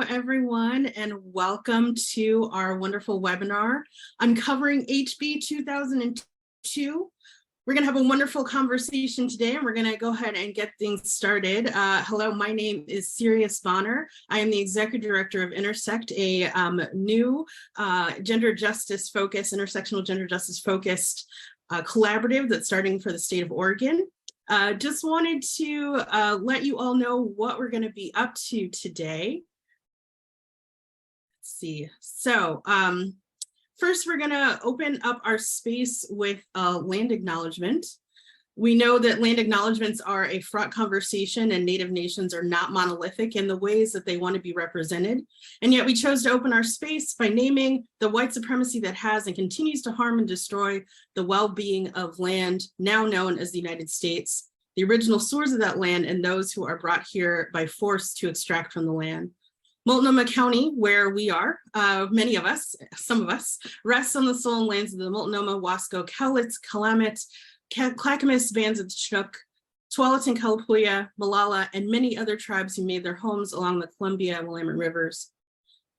everyone, and welcome to our wonderful webinar, Uncovering HB 2002. We're going to have a wonderful conversation today, and we're going to go ahead and get things started. Hello, my name is Sirius Bonner. I am the Executive Director of INTERSECT, a new gender justice focused, intersectional gender justice focused collaborative that's starting for the state of Oregon. Just wanted to let you all know what we're going to be up to today. Let's see. So first, we're going to open up our space with land acknowledgement. We know that land acknowledgements are a fraught conversation, and Native nations are not monolithic in the ways that they want to be represented. And yet we chose to open our space by naming the white supremacy that has and continues to harm and destroy the well-being of land now known as the United States, the original stewards of that land, and those who are brought here by force to extract from the land. Multnomah County, where we are, many of us, some of us, rests on the stolen lands of the Multnomah, Wasco, Cowlitz, Willamette, Clackamas, bands of Chinook, Tualatin, Kalapuya, Malala, and many other tribes who made their homes along the Columbia and Willamette rivers.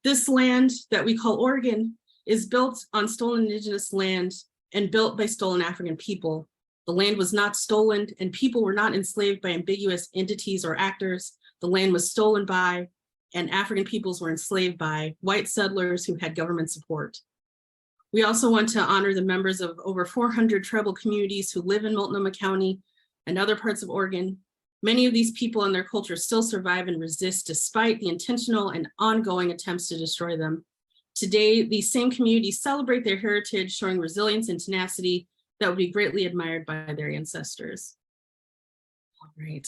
This land that we call Oregon is built on stolen indigenous land and built by stolen African people. The land was not stolen, and people were not enslaved by ambiguous entities or actors. The land was stolen by, and African peoples were enslaved by, white settlers who had government support. We also want to honor the members of over 400 tribal communities who live in Multnomah County and other parts of Oregon. Many of these people and their culture still survive and resist despite the intentional and ongoing attempts to destroy them. Today, these same communities celebrate their heritage, showing resilience and tenacity that would be greatly admired by their ancestors. All right.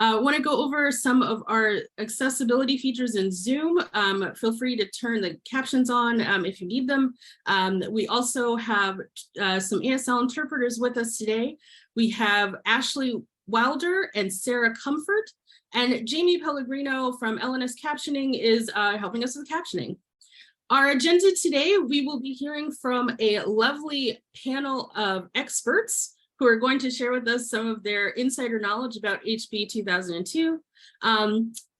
I want to go over some of our accessibility features in Zoom. Feel free to turn the captions on if you need them. We also have some ASL interpreters with us today. We have Ashley Wilder and Sarah Comfort, and Jamie Pellegrino from LNS Captioning is helping us with captioning. Our agenda today, we will be hearing from a lovely panel of experts who are going to share with us some of their insider knowledge about HB 2002.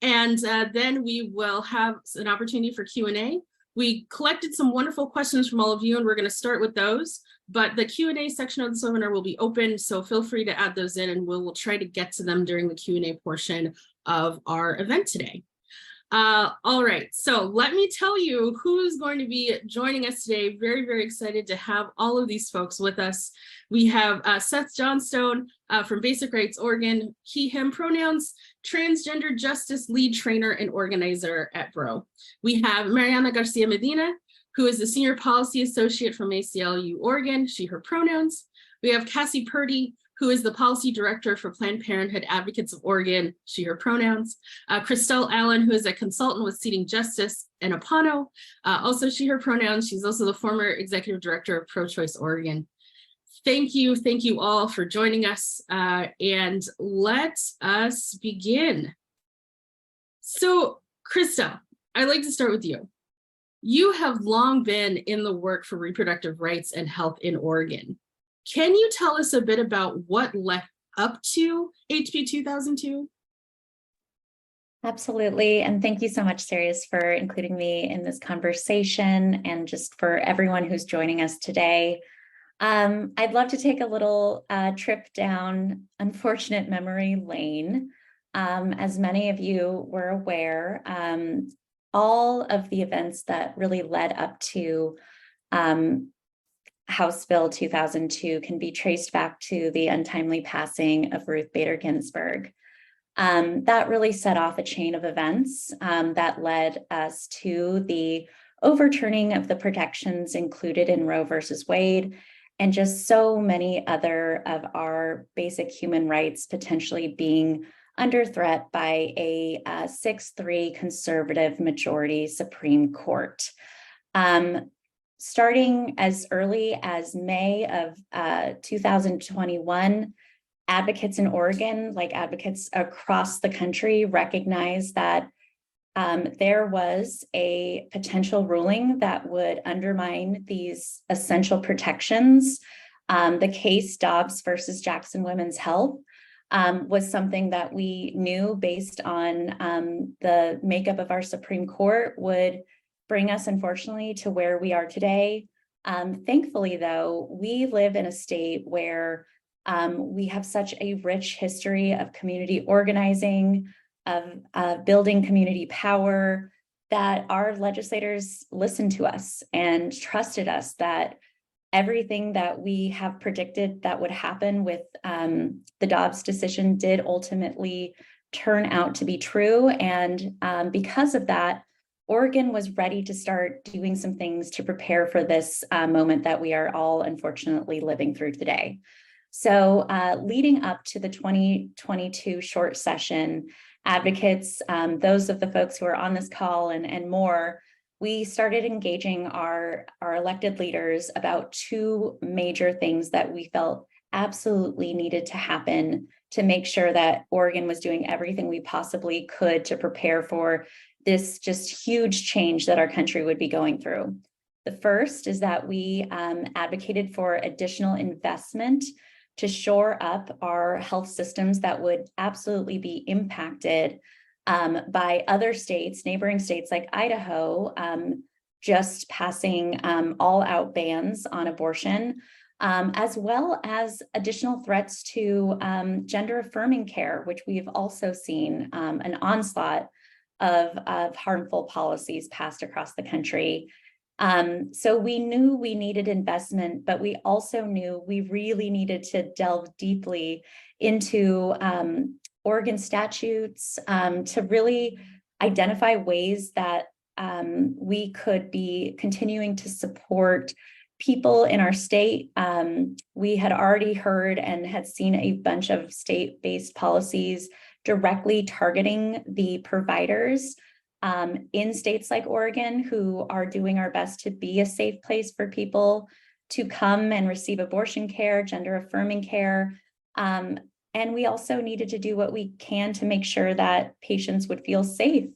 Then we will have an opportunity for Q&A. We collected some wonderful questions from all of you, and we're going to start with those. But the Q&A section of this webinar will be open, so feel free to add those in, and we'll try to get to them during the Q&A portion of our event today. All right, so let me tell you who's going to be joining us today. Very, very excited to have all of these folks with us. We have Seth Johnstone from Basic Rights Oregon, he, him pronouns, transgender justice lead trainer and organizer at BRO. We have Mariana Garcia Medina, who is the senior policy associate from ACLU Oregon, she, her pronouns. We have Cassie Purdy, who is the policy director for Planned Parenthood Advocates of Oregon, she, her pronouns. Christel Allen, who is a consultant with Seating Justice and Apano, also she, her pronouns. She's also the former executive director of Pro-Choice Oregon. Thank you all for joining us, and let us begin. So, Christel, I'd like to start with you. You have long been in the work for reproductive rights and health in Oregon. Can you tell us a bit about what led up to HB 2002? Absolutely, and thank you so much, Sirius, for including me in this conversation, and just for everyone who's joining us today. I'd love to take a little trip down unfortunate memory lane. As many of you were aware, all of the events that really led up to House Bill 2002 can be traced back to the untimely passing of Ruth Bader Ginsburg. That really set off a chain of events that led us to the overturning of the protections included in Roe versus Wade, and just so many other of our basic human rights potentially being under threat by a 6-3 conservative majority Supreme Court. Starting as early as May of 2021, advocates in Oregon, like advocates across the country, recognized that there was a potential ruling that would undermine these essential protections. The case Dobbs versus Jackson Women's Health was something that we knew based on the makeup of our Supreme Court would bring us, unfortunately, to where we are today. Thankfully, though, we live in a state where we have such a rich history of community organizing, of building community power, that our legislators listened to us and trusted us that everything that we have predicted that would happen with the Dobbs decision did ultimately turn out to be true. And because of that, Oregon was ready to start doing some things to prepare for this moment that we are all unfortunately living through today. So leading up to the 2022 short session, advocates, those of the folks who are on this call and more, we started engaging our elected leaders about two major things that we felt absolutely needed to happen to make sure that Oregon was doing everything we possibly could to prepare for this just huge change that our country would be going through. The first is that we advocated for additional investment to shore up our health systems that would absolutely be impacted by other states, neighboring states like Idaho, just passing all-out bans on abortion, as well as additional threats to gender-affirming care, which we've also seen an onslaught of harmful policies passed across the country. So we knew we needed investment, but we also knew we really needed to delve deeply into Oregon statutes to really identify ways that we could be continuing to support people in our state. We had already heard and had seen a bunch of state-based policies directly targeting the providers in states like Oregon, who are doing our best to be a safe place for people to come and receive abortion care, gender affirming care. And we also needed to do what we can to make sure that patients would feel safe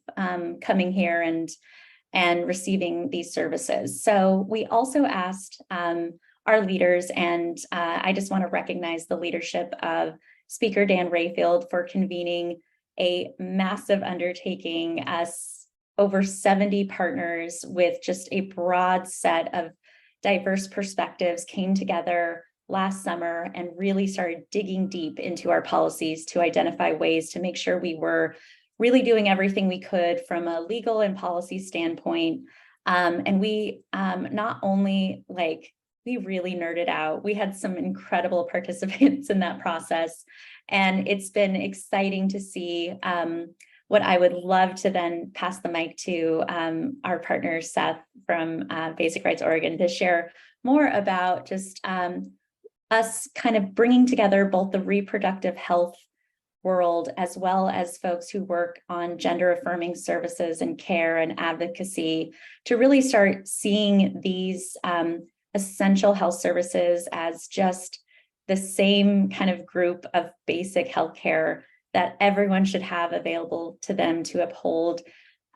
coming here and receiving these services. So we also asked our leaders, and I just want to recognize the leadership of Speaker Dan Rayfield for convening a massive undertaking. Over 70 partners with just a broad set of diverse perspectives came together last summer and really started digging deep into our policies to identify ways to make sure we were really doing everything we could from a legal and policy standpoint. And we not only we really nerded out, we had some incredible participants in that process. And it's been exciting to see what I would love to then pass the mic to our partner, Seth from Basic Rights Oregon, to share more about just us kind of bringing together both the reproductive health world as well as folks who work on gender affirming services and care and advocacy to really start seeing these essential health services as just the same kind of group of basic healthcare that everyone should have available to them to uphold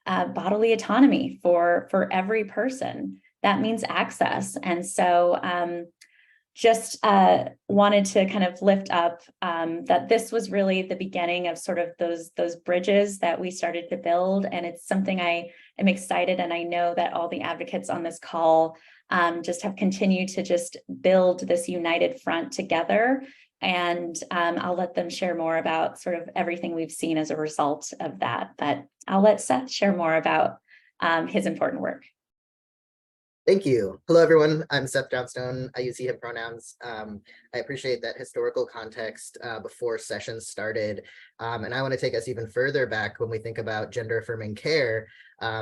bodily autonomy for every person. That means access. And so just wanted to kind of lift up that this was really the beginning of sort of those bridges that we started to build. And it's something I am excited, and I know that all the advocates on this call just have continued to just build this united front together. And I'll let them share more about sort of everything we've seen as a result of that. But I'll let Seth share more about his important work. Thank you. Hello, everyone. I'm Seth Johnstone. I use he, him pronouns. I appreciate that historical context before sessions started. And I want to take us even further back when we think about gender affirming care,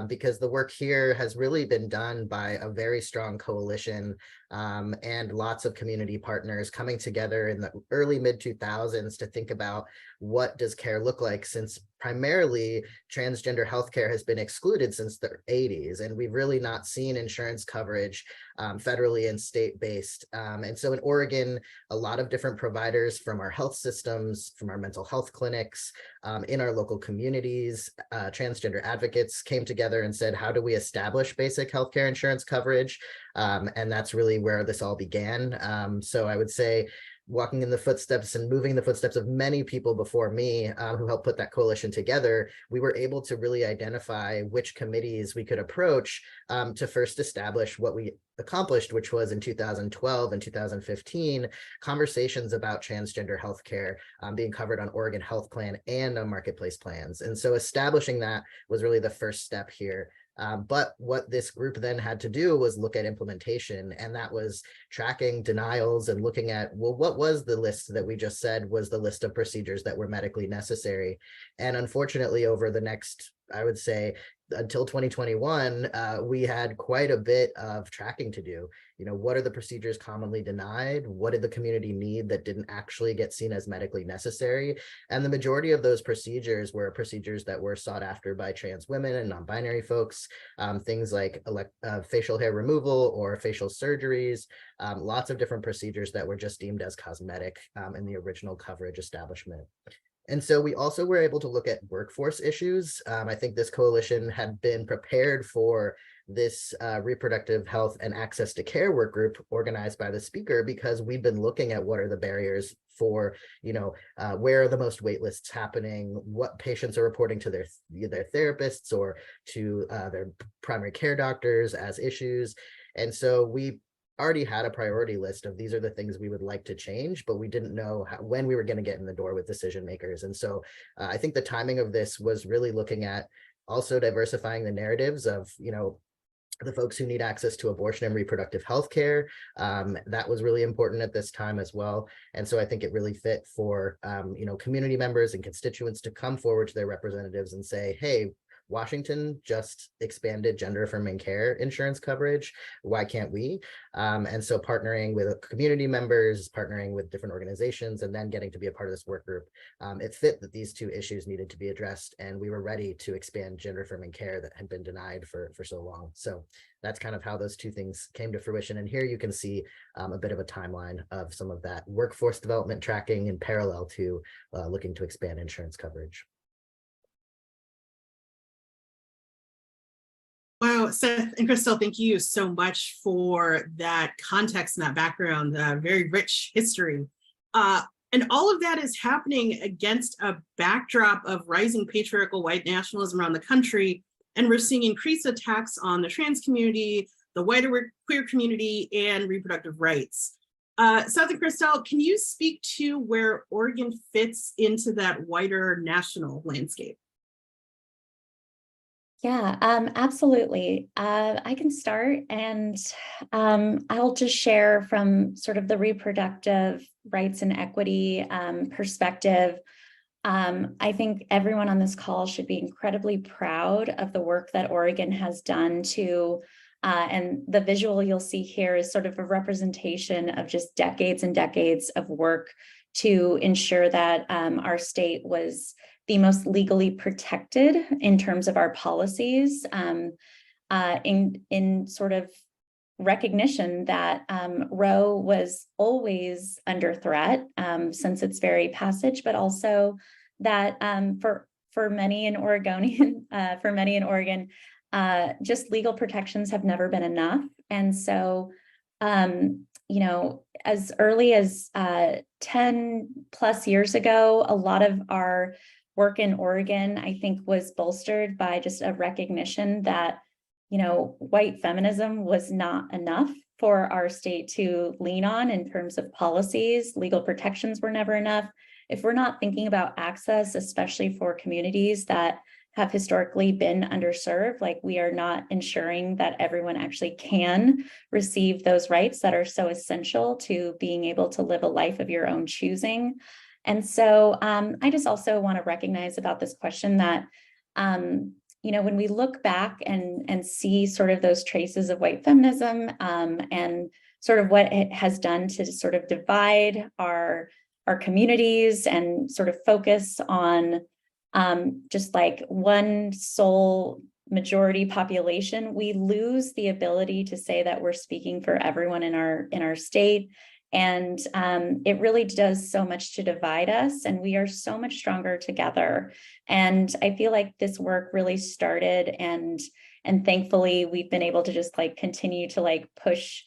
because the work here has really been done by a very strong coalition and lots of community partners coming together in the early mid-2000s to think about what does care look like, since primarily transgender healthcare has been excluded since the 80s, and we've really not seen insurance coverage federally and state-based. And so in Oregon, a lot of different providers from our health systems, from our mental health clinics, in our local communities, transgender advocates came together and said, how do we establish basic healthcare insurance coverage? And that's really where this all began. So I would say walking in the footsteps and moving the footsteps of many people before me who helped put that coalition together, we were able to really identify which committees we could approach to first establish what we accomplished, which was in 2012 and 2015, conversations about transgender healthcare being covered on Oregon Health Plan and on marketplace plans. And so establishing that was really the first step here. But what this group then had to do was look at implementation, and that was tracking denials and looking at, well, what was the list that we just said was the list of procedures that were medically necessary? And unfortunately, over the next, I would say, until 2021, we had quite a bit of tracking to do. You know, what are the procedures commonly denied? What did the community need that didn't actually get seen as medically necessary? And the majority of those procedures were procedures that were sought after by trans women and non-binary folks, things like facial hair removal or facial surgeries, lots of different procedures that were just deemed as cosmetic in the original coverage establishment. And so we also were able to look at workforce issues. I think this coalition had been prepared for this reproductive health and access to care work group organized by the speaker, because we've been looking at what are the barriers for, you know, where are the most wait lists happening, what patients are reporting to their therapists or to their primary care doctors as issues. And so we already had a priority list of these are the things we would like to change, but we didn't know when we were going to get in the door with decision makers. And so I think the timing of this was really looking at also diversifying the narratives of, you know, the folks who need access to abortion and reproductive health care. That was really important at this time as well. And so I think it really fit for, you know, community members and constituents to come forward to their representatives and say, hey, Washington just expanded gender affirming care insurance coverage. Why can't we? And so partnering with community members, partnering with different organizations, and then getting to be a part of this work group, it fit that these two issues needed to be addressed, and we were ready to expand gender affirming care that had been denied for so long. So that's kind of how those two things came to fruition. And here you can see a bit of a timeline of some of that workforce development tracking in parallel to looking to expand insurance coverage. Wow, Seth and Christel, thank you so much for that context and that background, very rich history. And all of that is happening against a backdrop of rising patriarchal white nationalism around the country. And we're seeing increased attacks on the trans community, the wider queer community, and reproductive rights. Seth and Christel, can you speak to where Oregon fits into that wider national landscape? Yeah, absolutely. I can start, and I'll just share from sort of the reproductive rights and equity perspective. I think everyone on this call should be incredibly proud of the work that Oregon has done to, and the visual you'll see here is sort of a representation of just decades and decades of work to ensure that our state was the most legally protected in terms of our policies, in sort of recognition that Roe was always under threat since its very passage, but also that for many in Oregonian, just legal protections have never been enough. And so, you know, as early as 10 plus years ago, a lot of our work in Oregon, I think, was bolstered by just a recognition that, you know, white feminism was not enough for our state to lean on in terms of policies. Legal protections were never enough. If we're not thinking about access, especially for communities that have historically been underserved, like we are not ensuring that everyone actually can receive those rights that are so essential to being able to live a life of your own choosing. And so I just also want to recognize about this question that, you know, when we look back and see sort of those traces of white feminism and sort of what it has done to sort of divide our communities and sort of focus on just like one sole majority population, we lose the ability to say that we're speaking for everyone in our state. And it really does so much to divide us, and we are so much stronger together. And I feel like this work really started, and thankfully we've been able to just like continue to like push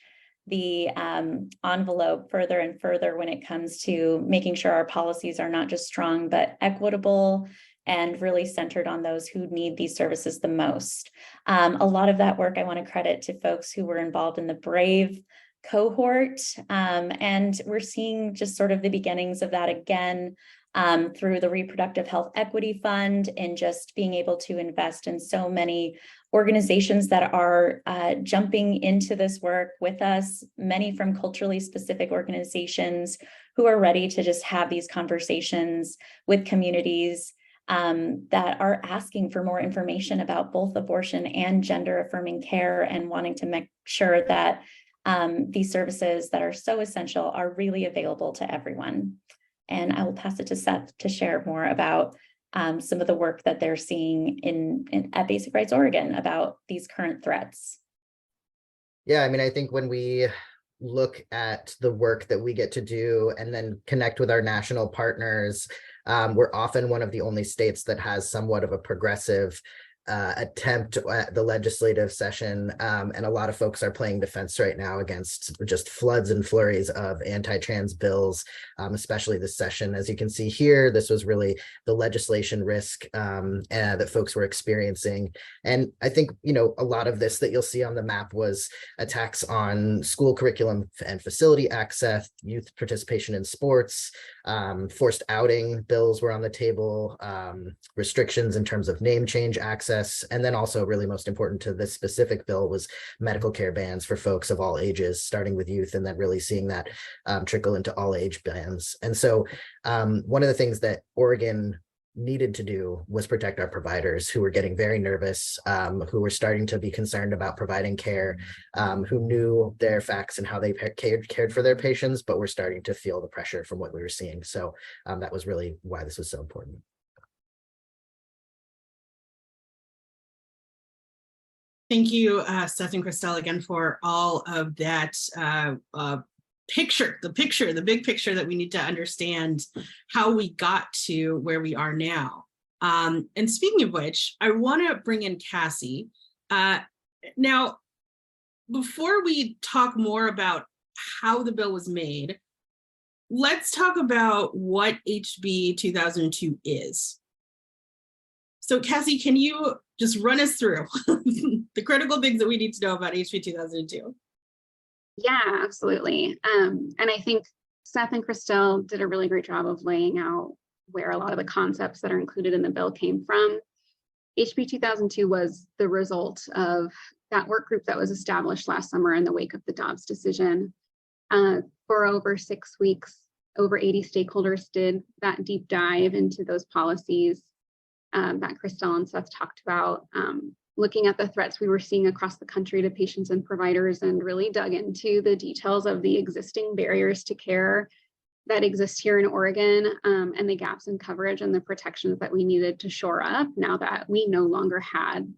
the envelope further and further when it comes to making sure our policies are not just strong, but equitable and really centered on those who need these services the most. A lot of that work I want to credit to folks who were involved in the BRAVE cohort. And we're seeing just sort of the beginnings of that again through the Reproductive Health Equity Fund, and just being able to invest in so many organizations that are jumping into this work with us, many from culturally specific organizations who are ready to just have these conversations with communities that are asking for more information about both abortion and gender affirming care, and wanting to make sure that these services that are so essential are really available to everyone. And I will pass it to Seth to share more about some of the work that they're seeing at Basic Rights Oregon about these current threats. Yeah, I mean, I think when we look at the work that we get to do and then connect with our national partners, we're often one of the only states that has somewhat of a progressive attempt at the legislative session, and a lot of folks are playing defense right now against just floods and flurries of anti-trans bills, especially this session. As you can see here, this was really the legislation risk that folks were experiencing. And I think, you know, a lot of this that you'll see on the map was attacks on school curriculum and facility access, youth participation in sports, forced outing bills were on the table, restrictions in terms of name change access, and then also really most important to this specific bill was medical care bans for folks of all ages, starting with youth and then really seeing that trickle into all age bans. And so one of the things that Oregon needed to do was protect our providers, who were getting very nervous, who were starting to be concerned about providing care, who knew their facts and how they cared for their patients, but were starting to feel the pressure from what we were seeing. So that was really why this was so important. Thank you, Seth and Christel, again for all of that the big picture that we need to understand how we got to where we are now. And speaking of which, I want to bring in Cassie. Now, before we talk more about how the bill was made, let's talk about what HB 2002 is. So Cassie, can you just run us through the critical things that we need to know about HB 2002? Yeah, absolutely. And I think Seth and Christel did a really great job of laying out where a lot of the concepts that are included in the bill came from. HB 2002 was the result of that work group that was established last summer in the wake of the Dobbs decision. For over 6 weeks, over 80 stakeholders did that deep dive into those policies that Christel and Seth talked about, looking at the threats we were seeing across the country to patients and providers, and really dug into the details of the existing barriers to care that exist here in Oregon, and the gaps in coverage and the protections that we needed to shore up now that we no longer had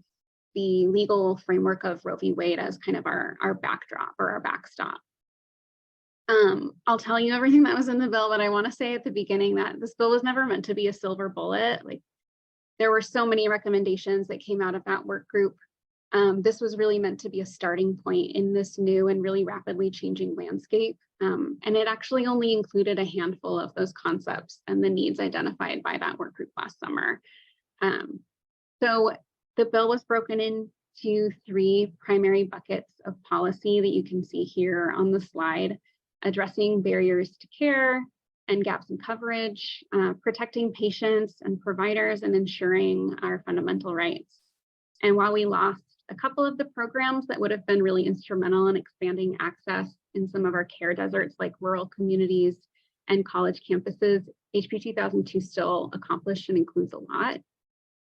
the legal framework of Roe v. Wade as kind of our backdrop or our backstop. I'll tell you everything that was in the bill, but I want to say at the beginning that this bill was never meant to be a silver bullet. Like, there were so many recommendations that came out of that work group. This was really meant to be a starting point in this new and really rapidly changing landscape. And it actually only included a handful of those concepts and the needs identified by that work group last summer. So the bill was broken into 3 primary buckets of policy that you can see here on the slide: addressing barriers to care and gaps in coverage, protecting patients and providers, and ensuring our fundamental rights. And while we lost a couple of the programs that would have been really instrumental in expanding access in some of our care deserts, like rural communities and college campuses, HB 2002 still accomplished and includes a lot.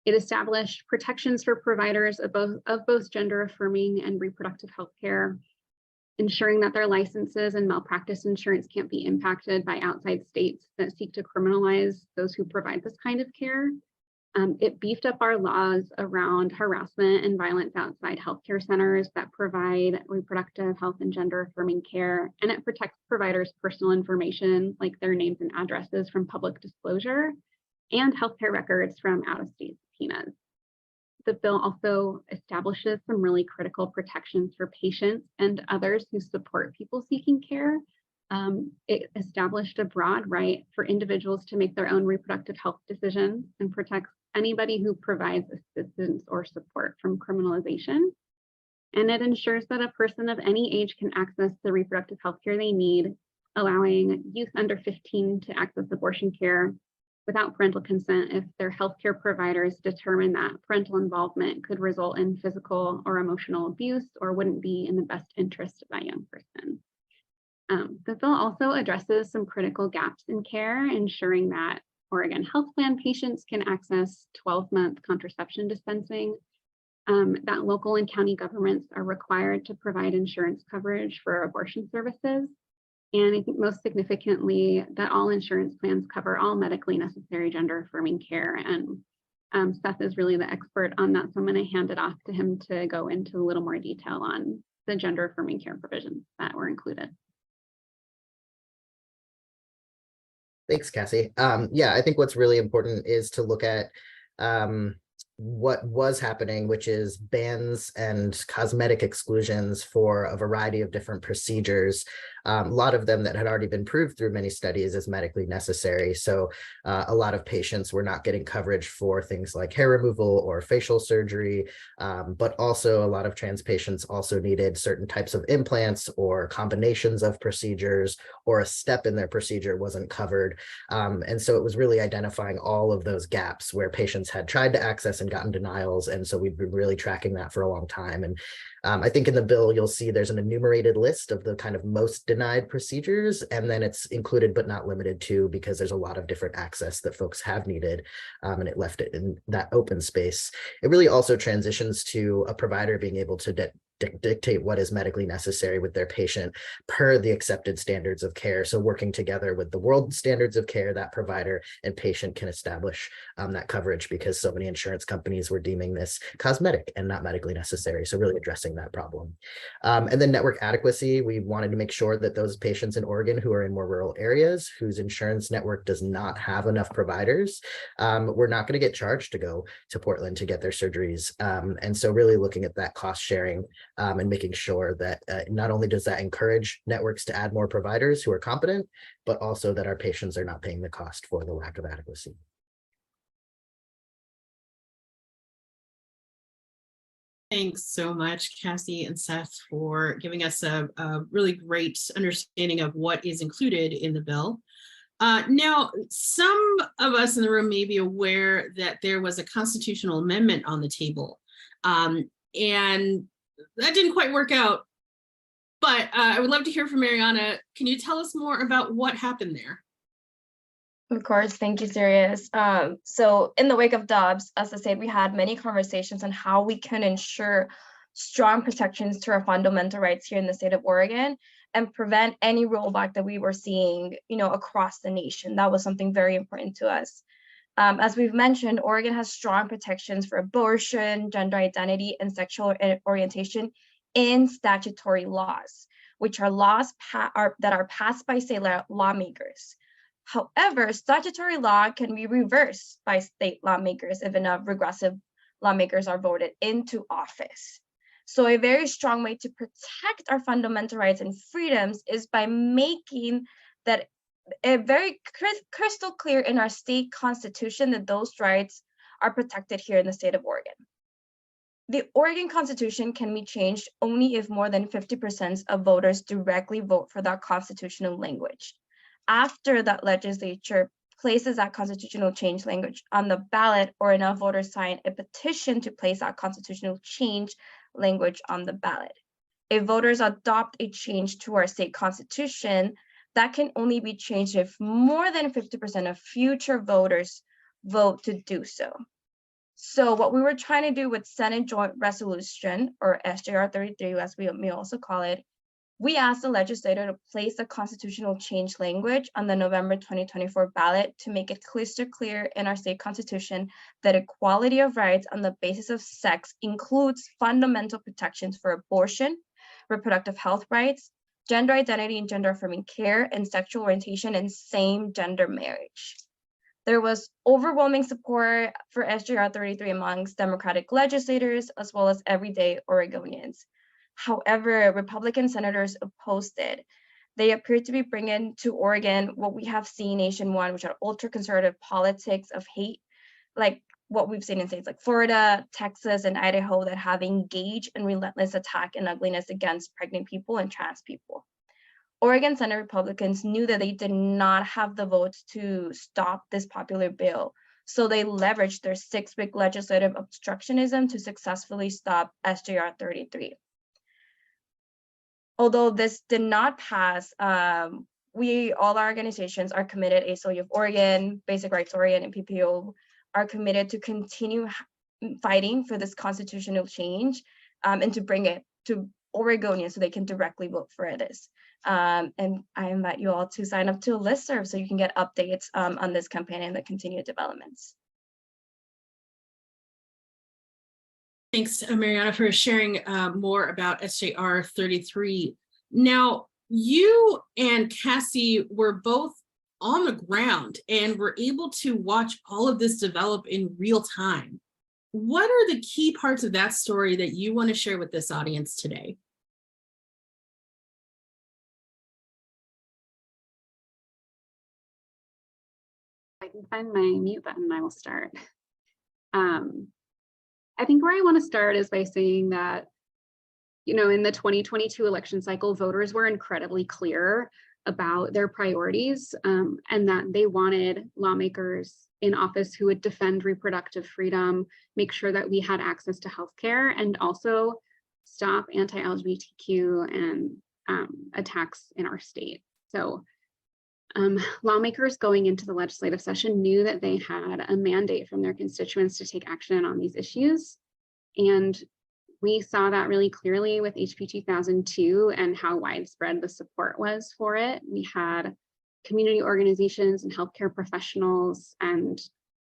It established protections for providers of both gender affirming and reproductive health care, ensuring that their licenses and malpractice insurance can't be impacted by outside states that seek to criminalize those who provide this kind of care. It beefed up our laws around harassment and violence outside healthcare centers that provide reproductive health and gender affirming care, and it protects providers' personal information like their names and addresses from public disclosure and healthcare records from out-of-state subpoenas. The bill also establishes some really critical protections for patients and others who support people seeking care. It established a broad right for individuals to make their own reproductive health decisions and protects anybody who provides assistance or support from criminalization. And it ensures that a person of any age can access the reproductive health care they need, allowing youth under 15 to access abortion care without parental consent if their healthcare providers determine that parental involvement could result in physical or emotional abuse or wouldn't be in the best interest of that young person. The bill also addresses some critical gaps in care, ensuring that Oregon Health Plan patients can access 12-month contraception dispensing, that local and county governments are required to provide insurance coverage for abortion services, and I think most significantly that all insurance plans cover all medically necessary gender affirming care. And Seth is really the expert on that, so I'm going to hand it off to him to go into a little more detail on the gender affirming care provisions that were included. Thanks, Cassie. Yeah, I think what's really important is to look at what was happening, which is bans and cosmetic exclusions for a variety of different procedures, a lot of them that had already been proved through many studies as medically necessary. So a lot of patients were not getting coverage for things like hair removal or facial surgery, but also a lot of trans patients also needed certain types of implants or combinations of procedures, or a step in their procedure wasn't covered. And so it was really identifying all of those gaps where patients had tried to access and gotten denials. And so we've been really tracking that for a long time. And I think in the bill, you'll see there's an enumerated list of the kind of most denied procedures, and then it's included but not limited to, because there's a lot of different access that folks have needed, and it left it in that open space. It really also transitions to a provider being able to dictate what is medically necessary with their patient per the accepted standards of care. So working together with the world standards of care, that provider and patient can establish that coverage, because so many insurance companies were deeming this cosmetic and not medically necessary. So really addressing that problem. And then network adequacy, we wanted to make sure that those patients in Oregon who are in more rural areas, whose insurance network does not have enough providers, were not going to get charged to go to Portland to get their surgeries. And so really looking at that cost sharing, and making sure that not only does that encourage networks to add more providers who are competent, but also that our patients are not paying the cost for the lack of adequacy. Thanks so much, Cassie and Seth, for giving us a really great understanding of what is included in the bill. Now, some of us in the room may be aware that there was a constitutional amendment on the table, and that didn't quite work out, but I would love to hear from Mariana. Can you tell us more about what happened there? Of course, thank you, Sirius. So in the wake of Dobbs, as I said, we had many conversations on how we can ensure strong protections to our fundamental rights here in the state of Oregon and prevent any rollback that we were seeing, across the nation. That was something very important to us. As we've mentioned, Oregon has strong protections for abortion, gender identity, and sexual orientation in statutory laws, which are laws that are passed by state lawmakers. However, statutory law can be reversed by state lawmakers if enough regressive lawmakers are voted into office. So a very strong way to protect our fundamental rights and freedoms is by making that very crystal clear in our state constitution that those rights are protected here in the state of Oregon. The Oregon Constitution can be changed only if more than 50% of voters directly vote for that constitutional language. After that legislature places that constitutional change language on the ballot, or enough voters sign a petition to place that constitutional change language on the ballot. If voters adopt a change to our state constitution, that can only be changed if more than 50% of future voters vote to do so. So what we were trying to do with Senate Joint Resolution, or SJR 33, as we may also call it, we asked the legislator to place the constitutional change language on the November 2024 ballot to make it crystal clear in our state constitution that equality of rights on the basis of sex includes fundamental protections for abortion, reproductive health rights, gender identity and gender affirming care, and sexual orientation and same gender marriage. There was overwhelming support for SJR 33 amongst Democratic legislators as well as everyday Oregonians. However, Republican senators opposed it. They appeared to be bringing to Oregon what we have seen nationwide, which are ultra-conservative politics of hate, like what we've seen in states like Florida, Texas, and Idaho that have engaged in relentless attack and ugliness against pregnant people and trans people. Oregon Senate Republicans knew that they did not have the votes to stop this popular bill, so they leveraged their 6-week legislative obstructionism to successfully stop SJR 33. Although this did not pass, all our organizations are committed, ACLU of Oregon, Basic Rights Oregon, and PPO are committed to continue fighting for this constitutional change and to bring it to Oregonians so they can directly vote for this. And I invite you all to sign up to a listserv so you can get updates on this campaign and the continued developments. Thanks, Mariana, for sharing more about SJR 33. Now, you and Cassie were both on the ground and were able to watch all of this develop in real time. What are the key parts of that story that you want to share with this audience today? If I can find my mute button, I will start. I think where I want to start is by saying that, you know, in the 2022 election cycle, voters were incredibly clear about their priorities and that they wanted lawmakers in office who would defend reproductive freedom, make sure that we had access to healthcare, and also stop anti-LGBTQ and attacks in our state. So lawmakers going into the legislative session knew that they had a mandate from their constituents to take action on these issues. And we saw that really clearly with HB 2002 and how widespread the support was for it. We had community organizations and healthcare professionals and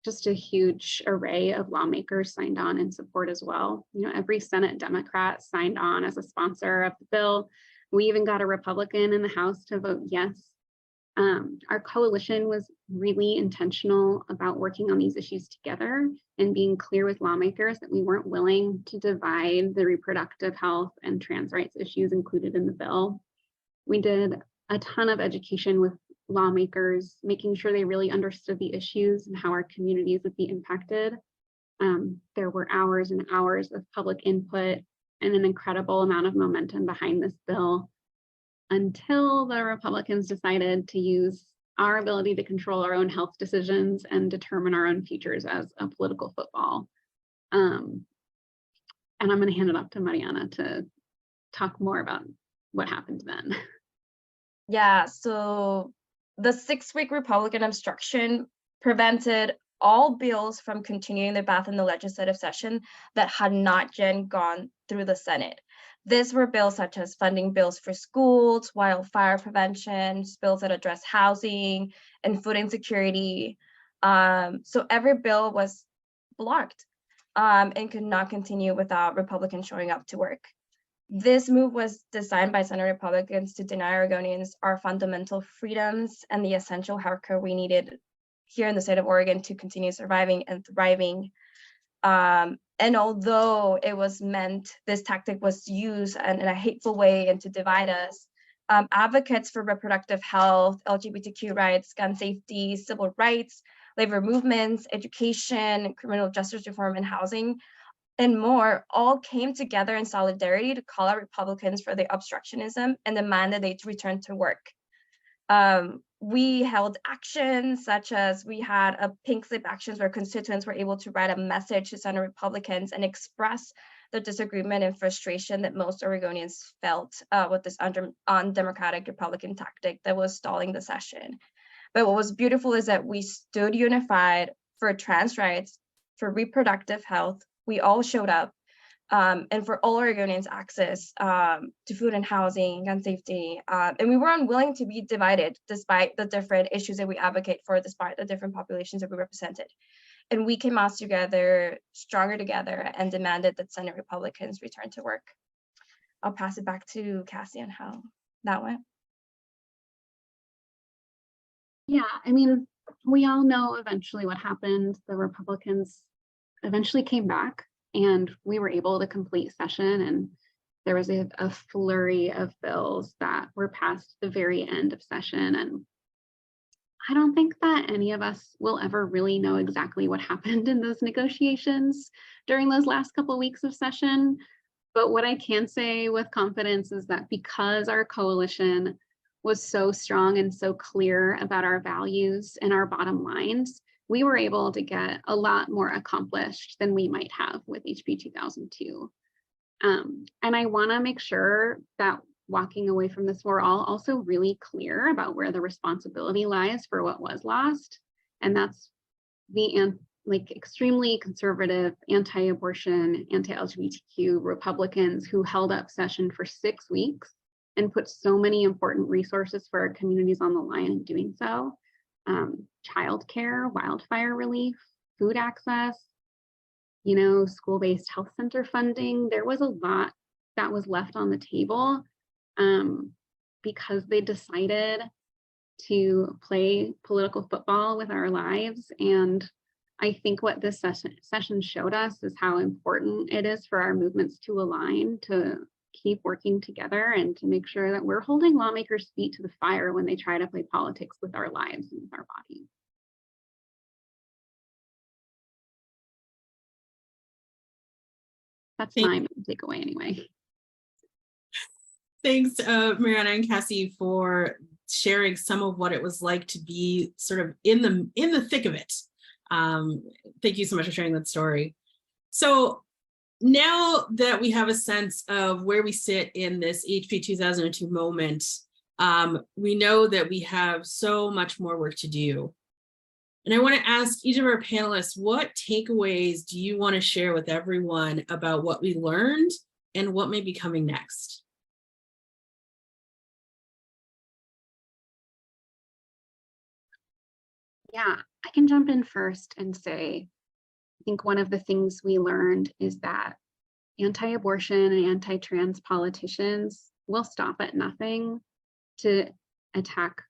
just a huge array of lawmakers signed on in support as well. You know, every Senate Democrat signed on as a sponsor of the bill. We even got a Republican in the House to vote yes. Our coalition was really intentional about working on these issues together and being clear with lawmakers that we weren't willing to divide the reproductive health and trans rights issues included in the bill. We did a ton of education with lawmakers, making sure they really understood the issues and how our communities would be impacted. There were hours and hours of public input and an incredible amount of momentum behind this bill, until the Republicans decided to use our ability to control our own health decisions and determine our own futures as a political football. And I'm going to hand it off to Mariana to talk more about what happened then. Yeah, so the 6-week Republican obstruction prevented all bills from continuing their path in the legislative session that had not yet gone through the Senate. These were bills such as funding bills for schools, wildfire prevention, bills that address housing and food insecurity. So every bill was blocked and could not continue without Republicans showing up to work. This move was designed by Senate Republicans to deny Oregonians our fundamental freedoms and the essential healthcare we needed here in the state of Oregon to continue surviving and thriving. And although it was meant, this tactic was used in a hateful way and to divide us, advocates for reproductive health, LGBTQ rights, gun safety, civil rights, labor movements, education, criminal justice reform, and housing, and more, all came together in solidarity to call out Republicans for their obstructionism and demand that they return to work. We held actions such as we had a pink slip actions where constituents were able to write a message to Senate Republicans and express the disagreement and frustration that most Oregonians felt with this undemocratic Republican tactic that was stalling the session. But what was beautiful is that we stood unified for trans rights, for reproductive health. We all showed up. and for all Oregonians access to food and housing, gun safety. And we were unwilling to be divided despite the different issues that we advocate for, despite the different populations that we represented. And we came out together, stronger together, and demanded that Senate Republicans return to work. I'll pass it back to Cassie on how that went. Yeah, I mean, we all know eventually what happened. The Republicans eventually came back and we were able to complete session, and there was a flurry of bills that were passed the very end of session. And I don't think that any of us will ever really know exactly what happened in those negotiations during those last couple of weeks of session. But what I can say with confidence is that because our coalition was so strong and so clear about our values and our bottom lines, we were able to get a lot more accomplished than we might have with HB 2002. And I want to make sure that walking away from this, we're all also really clear about where the responsibility lies for what was lost. And that's the extremely conservative, anti-abortion, anti-LGBTQ Republicans who held up session for 6 weeks and put so many important resources for our communities on the line in doing so. Childcare, wildfire relief, food access, school-based health center funding. There was a lot that was left on the table because they decided to play political football with our lives. And I think what this session showed us is how important it is for our movements to align, to keep working together, and to make sure that we're holding lawmakers' feet to the fire when they try to play politics with our lives and with our bodies. That's my takeaway anyway. Thanks, Mariana and Cassie, for sharing some of what it was like to be sort of in the thick of it. Thank you so much for sharing that story. So now that we have a sense of where we sit in this HB 2002 moment, we know that we have so much more work to do. And I want to ask each of our panelists, what takeaways do you want to share with everyone about what we learned and what may be coming next? Yeah, I can jump in first and say, I think one of the things we learned is that anti-abortion and anti-trans politicians will stop at nothing to attack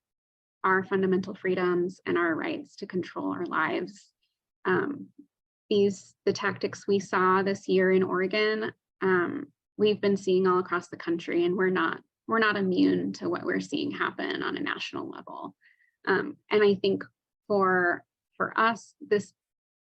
our fundamental freedoms and our rights to control our lives. The tactics we saw this year in Oregon, we've been seeing all across the country, and we're not immune to what we're seeing happen on a national level. And I think for us, this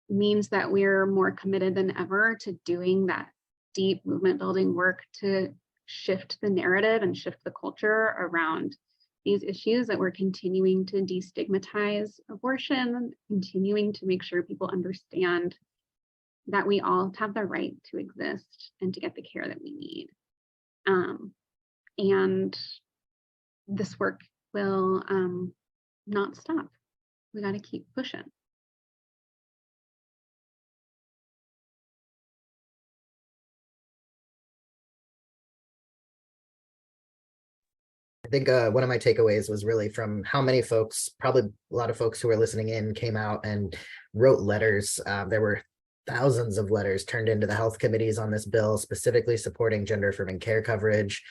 means that we're more committed than ever to doing that deep movement building work to shift the narrative and shift the culture around these issues, that we're continuing to destigmatize abortion, continuing to make sure people understand that we all have the right to exist and to get the care that we need. And this work will not stop. We got to keep pushing. I think one of my takeaways was really from how many folks, probably a lot of folks who are listening in, came out and wrote letters. There were thousands of letters turned into the health committees on this bill, specifically supporting gender affirming care coverage,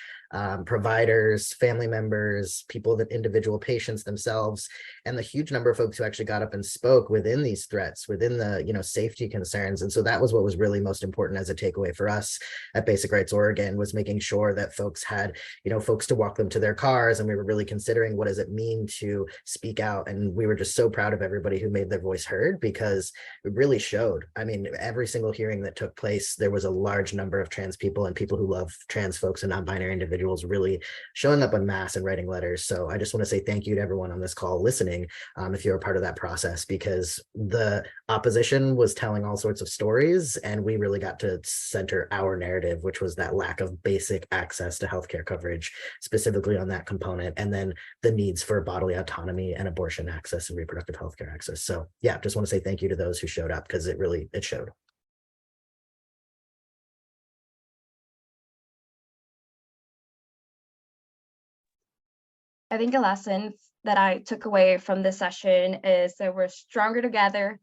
providers, family members, people, that individual patients themselves, and the huge number of folks who actually got up and spoke within these threats, within the safety concerns. And so that was what was really most important as a takeaway for us at Basic Rights Oregon, was making sure that folks had folks to walk them to their cars, and we were really considering what does it mean to speak out. And we were just so proud of everybody who made their voice heard, because it really showed. I mean, every single hearing that took place, there was a large number of trans people and people who love trans folks and non-binary individuals really showing up en masse and writing letters. So I just want to say thank you to everyone on this call listening, if you're a part of that process, because the opposition was telling all sorts of stories, and we really got to center our narrative, which was that lack of basic access to healthcare coverage, specifically on that component, and then the needs for bodily autonomy and abortion access and reproductive healthcare access. So yeah, just want to say thank you to those who showed up, because it showed. I think a lesson that I took away from this session is that we're stronger together,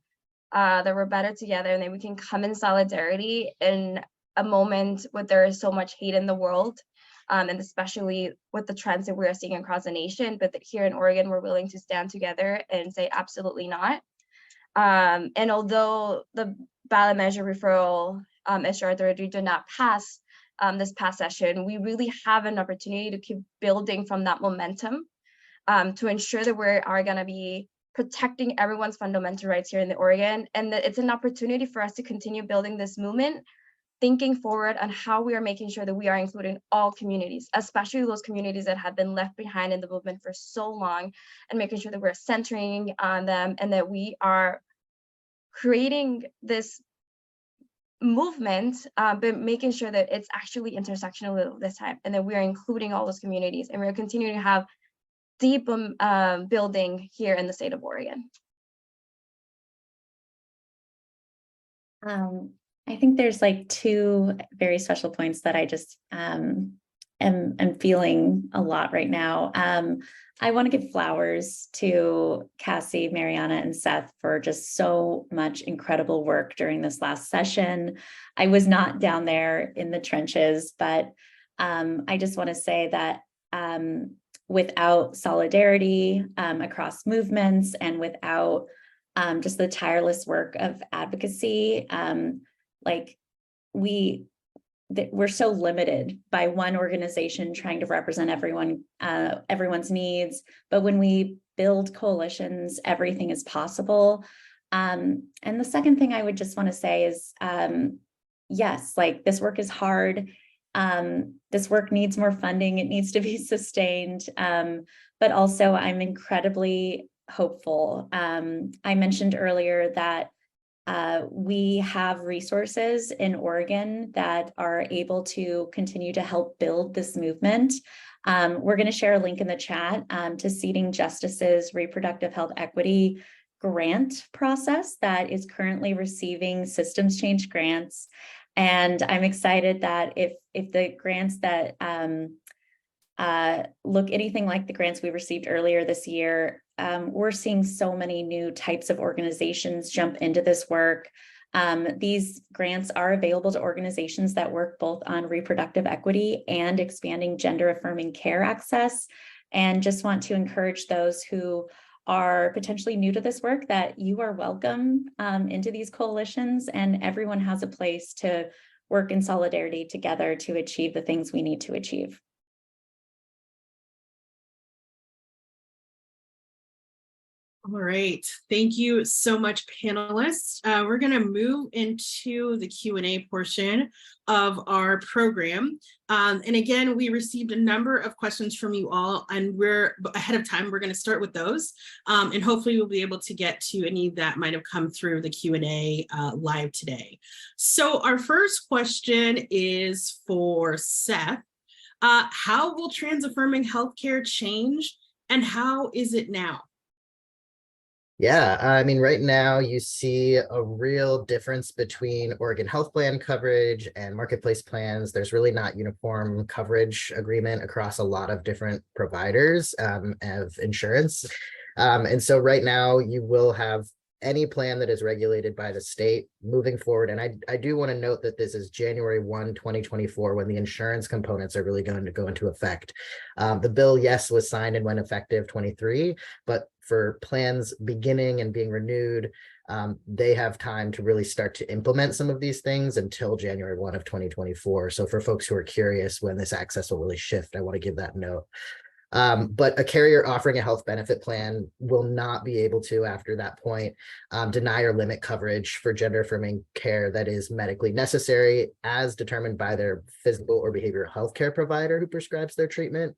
that we're better together, and that we can come in solidarity in a moment where there is so much hate in the world, and especially with the trends that we are seeing across the nation, but that here in Oregon, we're willing to stand together and say absolutely not. And although the ballot measure referral SR33 did not pass this past session, we really have an opportunity to keep building from that momentum to ensure that we are going to be protecting everyone's fundamental rights here in the Oregon, and that it's an opportunity for us to continue building this movement, thinking forward on how we are making sure that we are including all communities, especially those communities that have been left behind in the movement for so long, and making sure that we're centering on them and that we are creating this movement, but making sure that it's actually intersectional this time, and that we are including all those communities, and we're continuing to have deep building here in the state of Oregon. I think there's like two very special points that I just am feeling a lot right now. I want to give flowers to Cassie, Mariana, and Seth for just so much incredible work during this last session. I was not down there in the trenches, but I just want to say that without solidarity across movements, and without just the tireless work of advocacy, like we're so limited by one organization trying to represent everyone's needs. But when we build coalitions, everything is possible. And the second thing I would just want to say is, yes, like this work is hard. This work needs more funding. It needs to be sustained. But also I'm incredibly hopeful. I mentioned earlier that we have resources in Oregon that are able to continue to help build this movement. We're going to share a link in the chat to Seating Justice's Reproductive Health Equity grant process that is currently receiving systems change grants. And I'm excited that if the grants that look anything like the grants we received earlier this year, we're seeing so many new types of organizations jump into this work. These grants are available to organizations that work both on reproductive equity and expanding gender affirming care access. And just want to encourage those who are potentially new to this work that you are welcome into these coalitions, and everyone has a place to work in solidarity together to achieve the things we need to achieve. All right, thank you so much, panelists. We're going to move into the Q&A portion of our program. And again, we received a number of questions from you all, and we're ahead of time. We're going to start with those, and hopefully we'll be able to get to any that might have come through the Q&A live today. So our first question is for Seth. How will trans-affirming healthcare change, and how is it now? Yeah, I mean, right now you see a real difference between Oregon health plan coverage and marketplace plans. There's really not uniform coverage agreement across a lot of different providers of insurance. And so right now you will have any plan that is regulated by the state moving forward. And I do want to note that this is January 1, 2024, when the insurance components are really going to go into effect. The bill, yes, was signed and went effective 23, but for plans beginning and being renewed, they have time to really start to implement some of these things until January 1 of 2024. So for folks who are curious when this access will really shift, I want to give that note. But a carrier offering a health benefit plan will not be able to, after that point, deny or limit coverage for gender affirming care that is medically necessary as determined by their physical or behavioral health care provider who prescribes their treatment,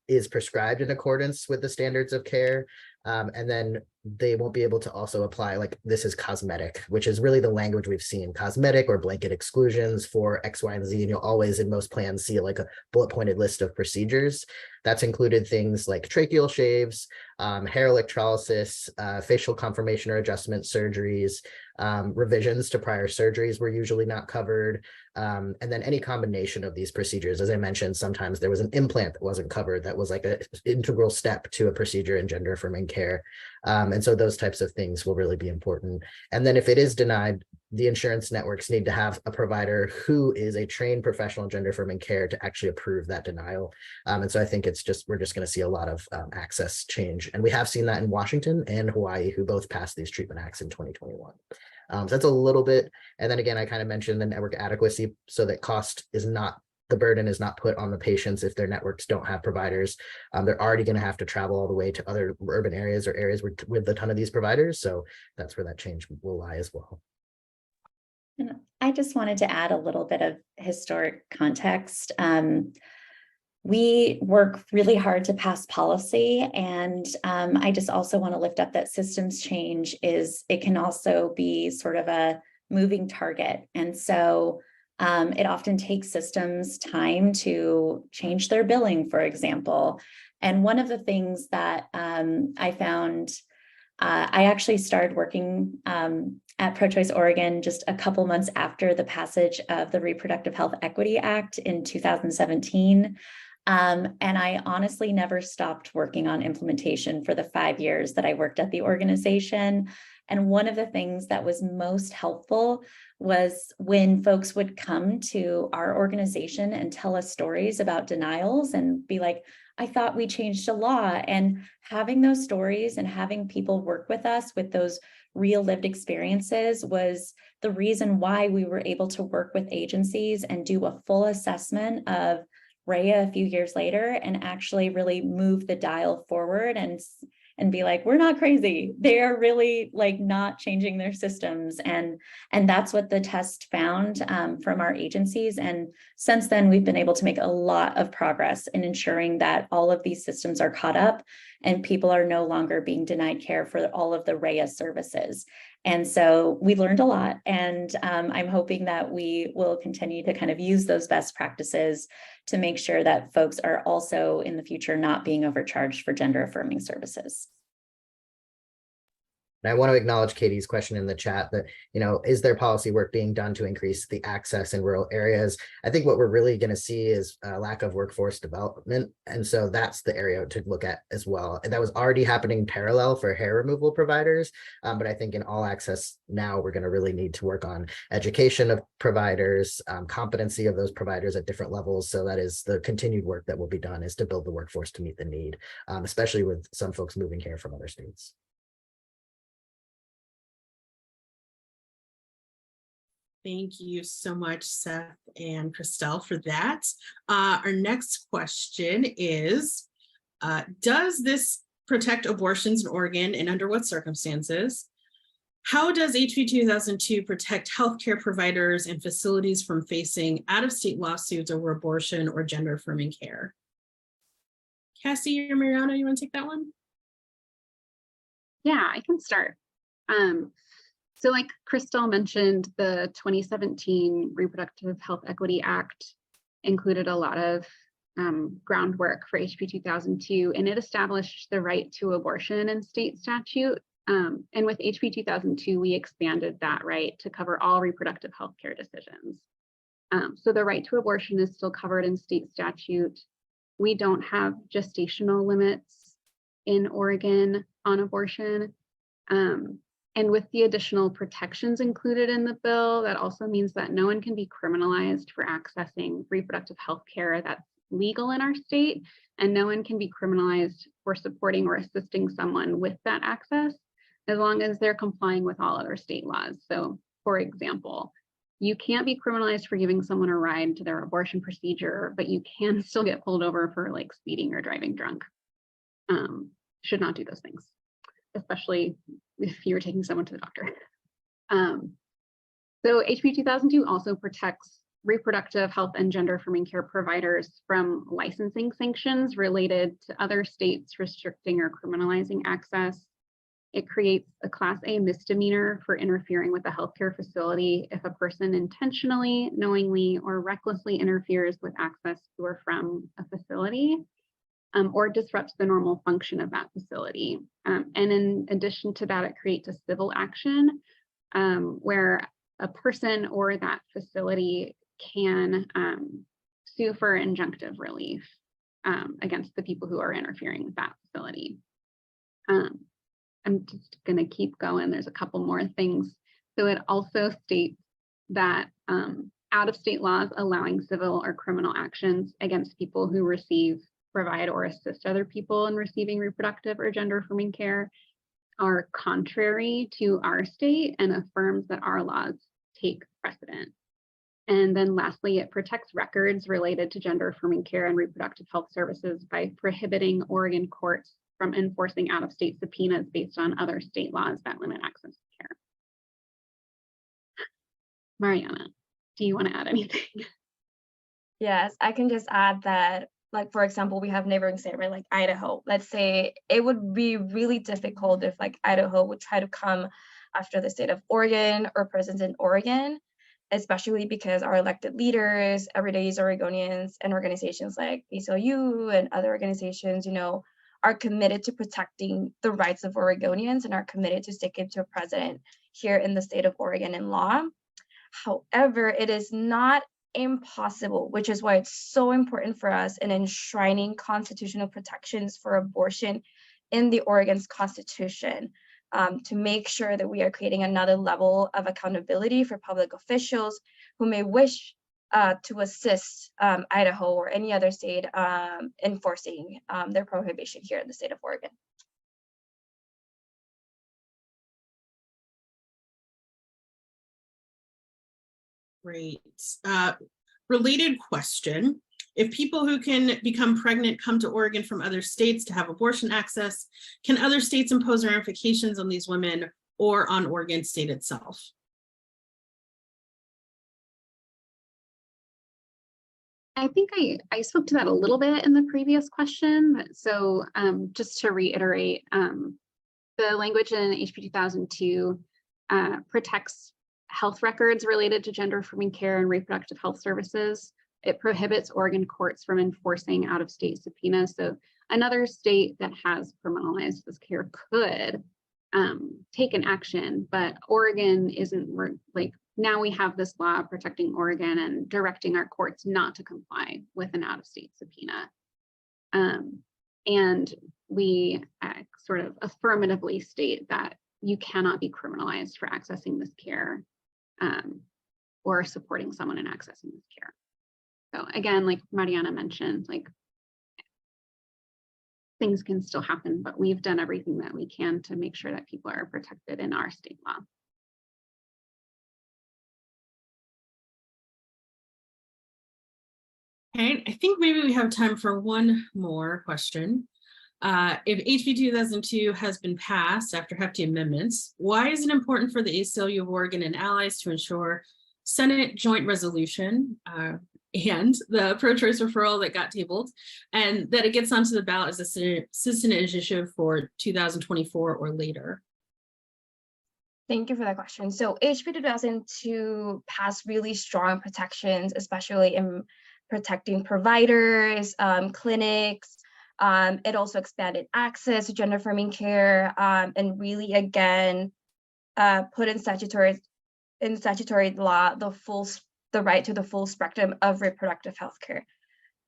is prescribed in accordance with the standards of care, and then they won't be able to also apply like this is cosmetic, which is really the language we've seen, cosmetic or blanket exclusions for X, Y, and Z. And you'll always in most plans see like a bullet pointed list of procedures. That's included things like tracheal shaves, hair electrolysis, facial conformation or adjustment surgeries, revisions to prior surgeries were usually not covered. And then any combination of these procedures. As I mentioned, sometimes there was an implant that wasn't covered that was like an integral step to a procedure in gender affirming care. And so those types of things will really be important. And then if it is denied, the insurance networks need to have a provider who is a trained professional in gender affirming care to actually approve that denial. And so I think we're just going to see a lot of access change. And we have seen that in Washington and Hawaii, who both passed these treatment acts in 2021. So that's a little bit. And then again, I kind of mentioned the network adequacy, so that cost is not, the burden is not put on the patients if their networks don't have providers. They're already going to have to travel all the way to other urban areas or areas with a ton of these providers. So that's where that change will lie as well. And I just wanted to add a little bit of historic context. We work really hard to pass policy, and I just also want to lift up that systems change it can also be sort of a moving target. And so it often takes systems time to change their billing, for example. And one of the things that I found, I actually started working at Pro-Choice Oregon just a couple months after the passage of the Reproductive Health Equity Act in 2017. And I honestly never stopped working on implementation for the 5 years that I worked at the organization. And one of the things that was most helpful was when folks would come to our organization and tell us stories about denials and be like, I thought we changed a law. And having those stories and having people work with us with those real lived experiences was the reason why we were able to work with agencies and do a full assessment of RHEA a few years later and actually really move the dial forward and be like, we're not crazy. They are really like not changing their systems. And that's what the test found from our agencies. And since then, we've been able to make a lot of progress in ensuring that all of these systems are caught up and people are no longer being denied care for all of the RHEA services. And so we learned a lot, and I'm hoping that we will continue to kind of use those best practices to make sure that folks are also in the future not being overcharged for gender affirming services. And I want to acknowledge Katie's question in the chat that, is there policy work being done to increase the access in rural areas? I think what we're really going to see is a lack of workforce development. And so that's the area to look at as well. And that was already happening parallel for hair removal providers. But I think in all access now, we're going to really need to work on education of providers, competency of those providers at different levels. So that is the continued work that will be done, is to build the workforce to meet the need, especially with some folks moving here from other states. Thank you so much, Seth and Christel, for that. Our next question is, does this protect abortions in Oregon, and under what circumstances? How does HB 2002 protect healthcare providers and facilities from facing out-of-state lawsuits over abortion or gender-affirming care? Cassie or Mariana, you want to take that one? Yeah, I can start. So like Christel mentioned, the 2017 Reproductive Health Equity Act included a lot of groundwork for HB 2002, and it established the right to abortion in state statute. And with HB 2002, we expanded that right to cover all reproductive health care decisions. So the right to abortion is still covered in state statute. We don't have gestational limits in Oregon on abortion. And with the additional protections included in the bill, that also means that no one can be criminalized for accessing reproductive health care that's legal in our state, and no one can be criminalized for supporting or assisting someone with that access, as long as they're complying with all other state laws. So, for example, you can't be criminalized for giving someone a ride to their abortion procedure, but you can still get pulled over for like speeding or driving drunk. Should not do those things, especially if you're taking someone to the doctor. So HB 2002 also protects reproductive health and gender affirming care providers from licensing sanctions related to other states restricting or criminalizing access. It creates a Class A misdemeanor for interfering with a healthcare facility if a person intentionally, knowingly, or recklessly interferes with access to or from a facility, or disrupts the normal function of that facility. And in addition to that, it creates a civil action where a person or that facility can sue for injunctive relief against the people who are interfering with that facility. I'm just going to keep going. There's a couple more things. So it also states that out-of-state laws allowing civil or criminal actions against people who receive, provide, or assist other people in receiving reproductive or gender-affirming care are contrary to our state and affirms that our laws take precedent. And then lastly, it protects records related to gender-affirming care and reproductive health services by prohibiting Oregon courts from enforcing out-of-state subpoenas based on other state laws that limit access to care. Mariana, do you want to add anything? Yes, I can just add that, like, for example, we have neighboring state, right, like Idaho. Let's say it would be really difficult if like Idaho would try to come after the state of Oregon or presence in Oregon, especially because our elected leaders, everyday Oregonians, and organizations like ACLU and other organizations, you know, are committed to protecting the rights of Oregonians and are committed to sticking to a precedent here in the state of Oregon in law. However, it is not impossible, which is why it's so important for us in enshrining constitutional protections for abortion in the Oregon's constitution, to make sure that we are creating another level of accountability for public officials who may wish to assist Idaho or any other state enforcing their prohibition here in the state of Oregon. Great. Related question. If people who can become pregnant come to Oregon from other states to have abortion access, can other states impose ramifications on these women or on Oregon state itself? I think I spoke to that a little bit in the previous question. So just to reiterate, the language in HB 2002 protects health records related to gender-affirming care and reproductive health services. It prohibits Oregon courts from enforcing out-of-state subpoenas. So another state that has criminalized this care could take an action, but Oregon isn't, like, now we have this law protecting Oregon and directing our courts not to comply with an out-of-state subpoena. And we sort of affirmatively state that you cannot be criminalized for accessing this care or supporting someone in accessing this care. So again, like Mariana mentioned, like, things can still happen, but we've done everything that we can to make sure that people are protected in our state law. Okay, I think maybe we have time for one more question. If HB 2002 has been passed after hefty amendments, why is it important for the ACLU of Oregon and allies to ensure Senate joint resolution and the pro-choice referral that got tabled, and that it gets onto the ballot as a citizen initiative for 2024 or later? Thank you for that question. So HB 2002 passed really strong protections, especially in protecting providers, clinics. It also expanded access to gender-affirming care, and really, again, put in statutory law the right to the full spectrum of reproductive health care.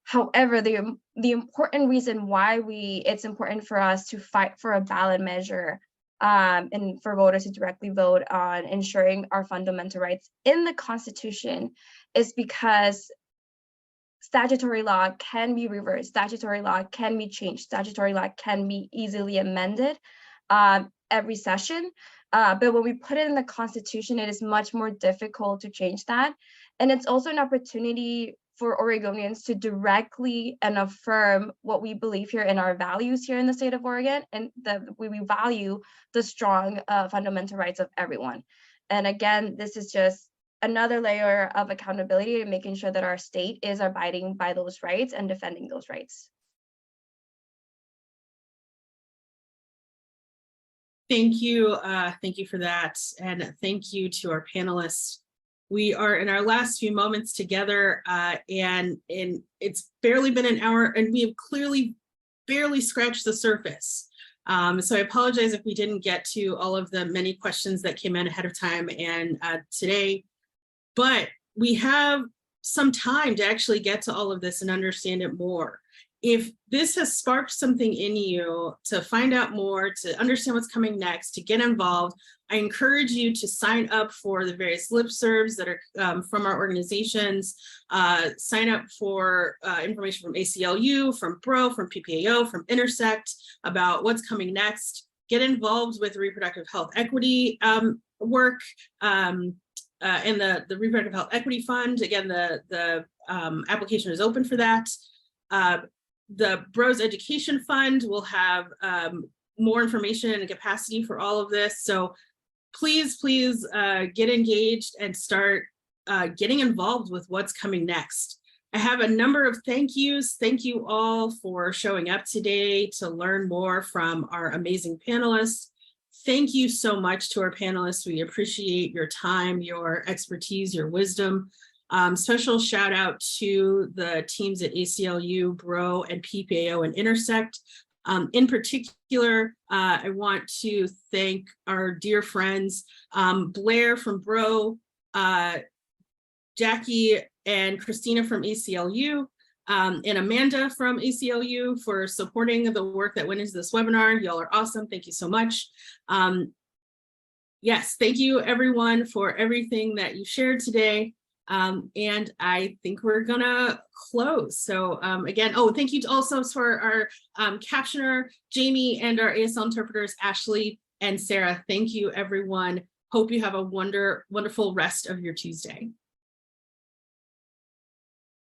However, the important reason why it's important for us to fight for a ballot measure and for voters to directly vote on ensuring our fundamental rights in the Constitution is because statutory law can be reversed, statutory law can be changed, statutory law can be easily amended every session. But when we put it in the Constitution, it is much more difficult to change that. And it's also an opportunity for Oregonians to directly and affirm what we believe here in our values here in the state of Oregon, and that we value the strong fundamental rights of everyone. And again, this is just another layer of accountability and making sure that our state is abiding by those rights and defending those rights. Thank you for that, and thank you to our panelists. We are in our last few moments together, and it's barely been an hour, and we have clearly barely scratched the surface. So I apologize if we didn't get to all of the many questions that came in ahead of time and today, but we have some time to actually get to all of this and understand it more. If this has sparked something in you to find out more, to understand what's coming next, to get involved, I encourage you to sign up for the various listservs that are from our organizations. Sign up for information from ACLU, from BRO, from PPAO, from INTERSECT about what's coming next. Get involved with reproductive health equity work and the Reproductive Health Equity Fund. Again, the application is open for that. The Bros Education Fund will have more information and capacity for all of this. So please get engaged and start getting involved with what's coming next. I have a number of thank yous. Thank you all for showing up today to learn more from our amazing panelists. Thank you so much to our panelists. We appreciate your time, your expertise, your wisdom. Special shout out to the teams at ACLU, BRO, and PPAO and INTERSECT. In particular, I want to thank our dear friends, Blair from BRO, Jackie and Christina from ACLU, and Amanda from ACLU for supporting the work that went into this webinar. Y'all are awesome. Thank you so much. Yes, thank you everyone for everything that you shared today. And I think we're gonna close. So again, thank you also for our captioner, Jamie, and our ASL interpreters, Ashley and Sarah. Thank you, everyone. Hope you have a wonderful rest of your Tuesday.